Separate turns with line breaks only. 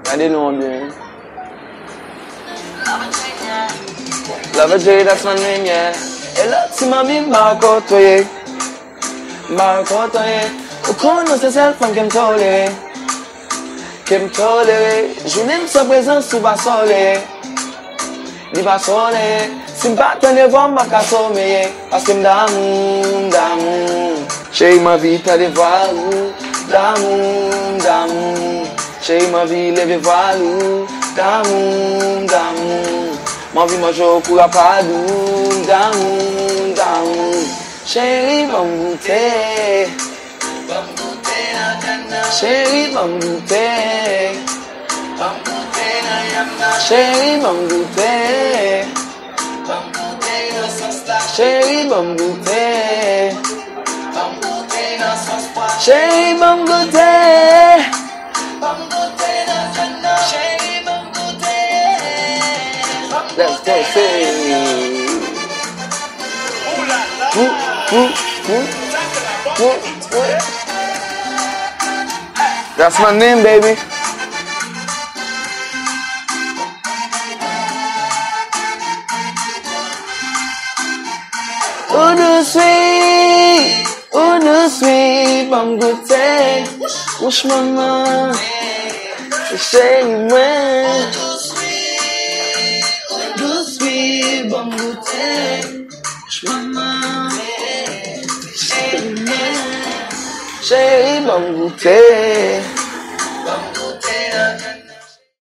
I didn't know bien. Love J, that's my name, yeah. Et là, tu m'as mis Marco, toi, Marco, toi. Au con, c'est celle femme qui me tolère. Qui me tolère. Je n'aime sa présence, tu vas soler. Il va soler. Si m'pas t'en voir, m'a qu'à sommeiller. Parce que d'amour, d'amour. Chérie, ma vie, t'as des voiles. D'amour, d'amour. Chérie, ma vie, lève voiles. D'amour, d'amour. Ma vie, moi, je cours à pas d'où. D'amour, d'amour. Chérie, va me goûter. Chérie, va me goûter. Chérie, va me goûter. Chérie, va me goûter. Chérie, va me goûter. Let's go, say. That's my name, baby. Uno sweet, bam goûter. Wesh maman, chérie moi. Uno sweet, bam goûter. Wesh maman, chérie moi. Chérie bam goûter.